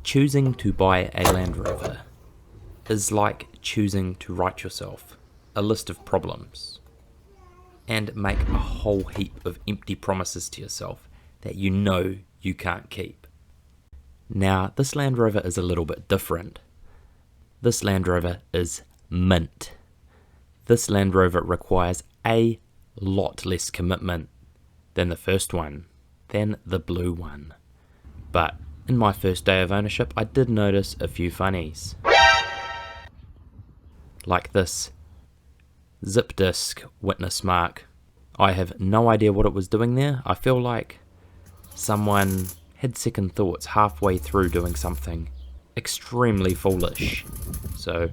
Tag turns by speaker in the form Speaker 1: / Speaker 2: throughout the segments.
Speaker 1: Choosing to buy a Land Rover is like choosing to write yourself a list of problems and make a whole heap of empty promises to yourself that you know you can't keep. Now, this Land Rover is a little bit different. This Land Rover is mint. This Land Rover requires a lot less commitment than the first one, than the blue one. But in my first day of ownership, I did notice a few funnies. Like this zip disk witness mark. I have no idea what it was doing there. I feel like someone had second thoughts halfway through doing something extremely foolish. So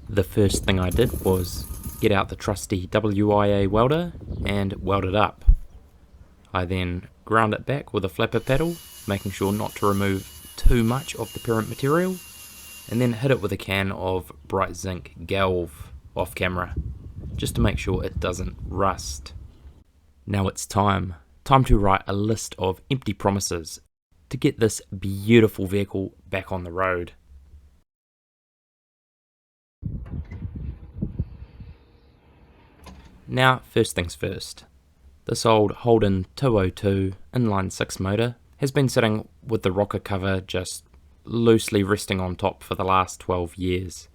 Speaker 1: the first thing I did was get out the trusty WIA welder and weld it up. I then ground it back with a flapper paddle, making sure not to remove too much of the parent material, and then hit it with a can of bright zinc galv off camera, just to make sure it doesn't rust. Now it's time to write a list of empty promises to get this beautiful vehicle back on the road. Now, first things first. This old Holden 202 inline 6 motor has been sitting with the rocker cover just loosely resting on top for the last 12 years.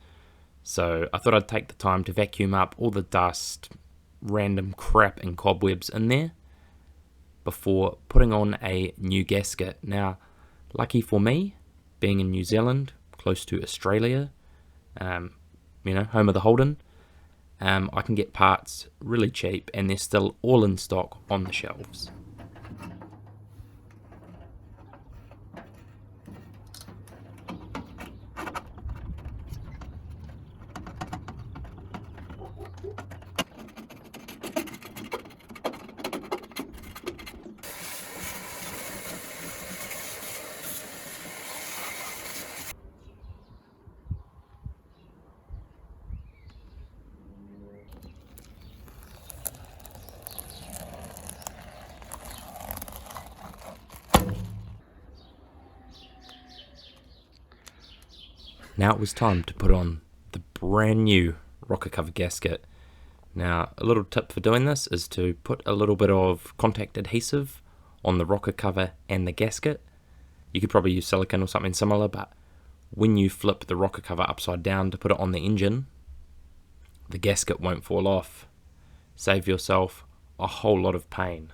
Speaker 1: So I thought I'd take the time to vacuum up all the dust, random crap and cobwebs in there before putting on a new gasket. Now, lucky for me, being in New Zealand, close to Australia, home of the Holden, I can get parts really cheap and they're still all in stock on the shelves. Now it was time to put on the brand new rocker cover gasket. Now, a little tip for doing this is to put a little bit of contact adhesive on the rocker cover and the gasket. You could probably use silicone or something similar, but when you flip the rocker cover upside down to put it on the engine, the gasket won't fall off. Save yourself a whole lot of pain.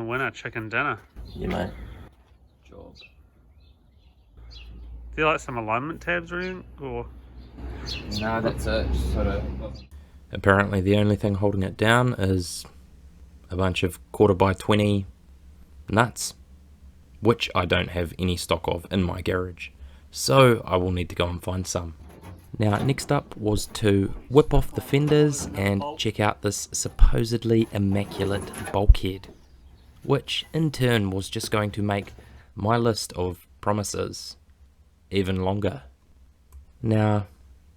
Speaker 2: Winner, chicken dinner.
Speaker 1: You know, job.
Speaker 2: Do you like some alignment tabs or anything? Or?
Speaker 1: No, that's it. Apparently the only thing holding it down is a bunch of 1/4x20 nuts, which I don't have any stock of in my garage, so I will need to go and find some. Now, next up was to whip off the fenders and check out this supposedly immaculate bulkhead, which in turn was just going to make my list of promises even longer. Now,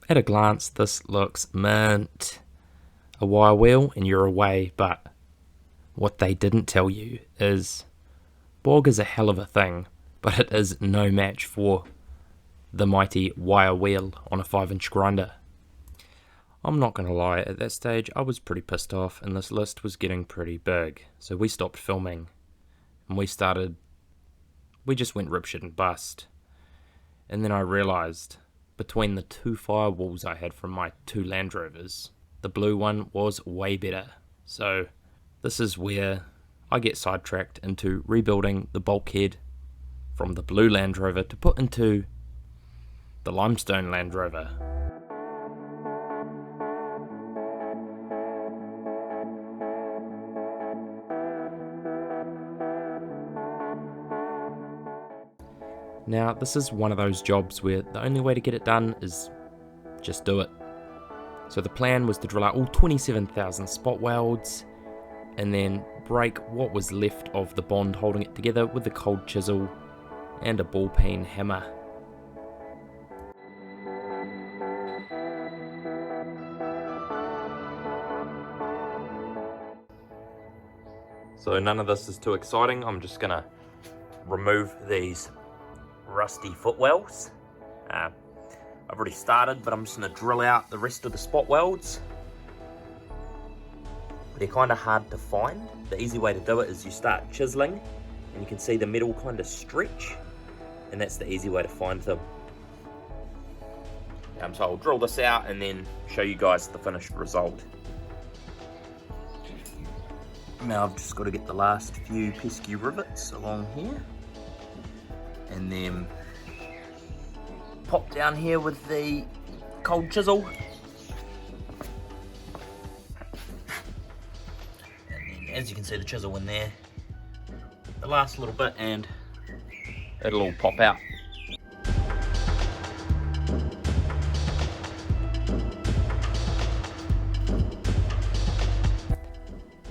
Speaker 1: at a glance, this looks mint. A wire wheel and you're away, but what they didn't tell you is bog is a hell of a thing, but it is no match for the mighty wire wheel on a 5-inch grinder. I'm not going to lie, at that stage I was pretty pissed off and this list was getting pretty big, so we stopped filming and we just went ripshit and bust. And then I realised, between the 2 firewalls I had from my 2 Land Rovers, the blue one was way better. So this is where I get sidetracked into rebuilding the bulkhead from the blue Land Rover to put into the limestone Land Rover. Now, this is one of those jobs where the only way to get it done is just do it. So the plan was to drill out all 27,000 spot welds and then break what was left of the bond holding it together with a cold chisel and a ball peen hammer. So none of this is too exciting. I'm just gonna remove these rusty footwells. I've already started, but I'm just gonna drill out the rest of the spot welds. They're kind of hard to find. The easy way to do it is you start chiseling and you can see the metal kind of stretch, and that's the easy way to find them. So I'll drill this out and then show you guys the finished result. Now I've just got to get the last few pesky rivets along here and then pop down here with the cold chisel. And then as you can see the chisel in there, the last little bit and it'll all pop out.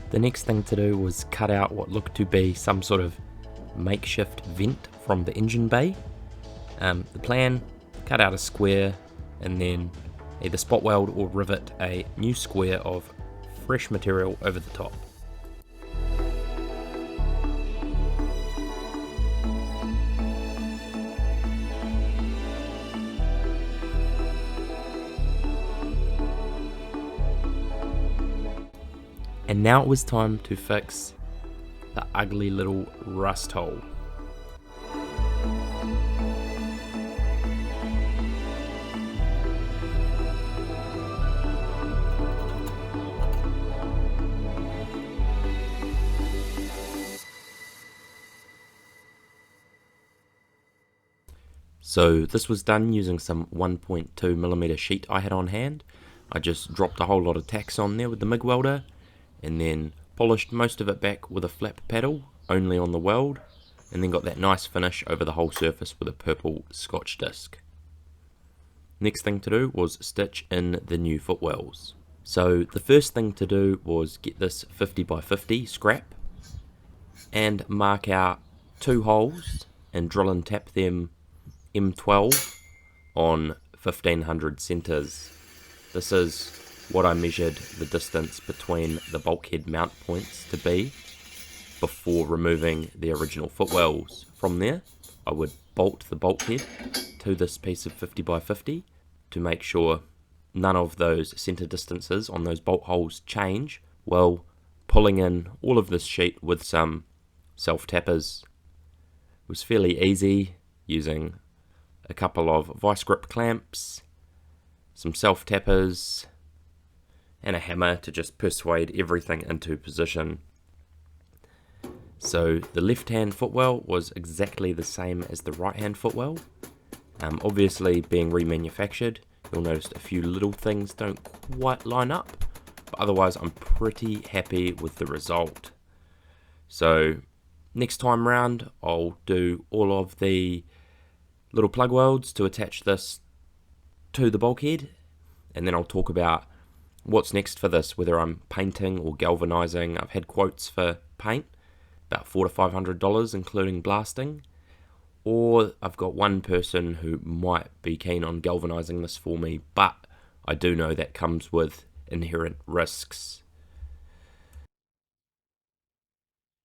Speaker 1: The next thing to do was cut out what looked to be some sort of makeshift vent from the engine bay. The plan, cut out a square and then either spot weld or rivet a new square of fresh material over the top. And now it was time to fix the ugly little rust hole. So this was done using some 1.2mm sheet I had on hand. I just dropped a whole lot of tacks on there with the MIG welder and then polished most of it back with a flap paddle only on the weld, and then got that nice finish over the whole surface with a purple scotch disc. Next thing to do was stitch in the new footwells. So the first thing to do was get this 50x50 scrap and mark out 2 holes and drill and tap them M12 on 1500 centres. This is what I measured the distance between the bulkhead mount points to be before removing the original footwells. From there, I would bolt the bulkhead to this piece of 50x50 to make sure none of those centre distances on those bolt holes change while pulling in all of this sheet with some self-tappers. It was fairly easy using a couple of vice grip clamps, some self-tappers, and a hammer to just persuade everything into position. So the left hand footwell was exactly the same as the right hand footwell. Obviously being remanufactured, you'll notice a few little things don't quite line up, but otherwise I'm pretty happy with the result. So next time round I'll do all of the little plug welds to attach this to the bulkhead, and then I'll talk about what's next for this, whether I'm painting or galvanizing. I've had quotes for paint, about $400 to $500 including blasting, or I've got one person who might be keen on galvanizing this for me, but I do know that comes with inherent risks.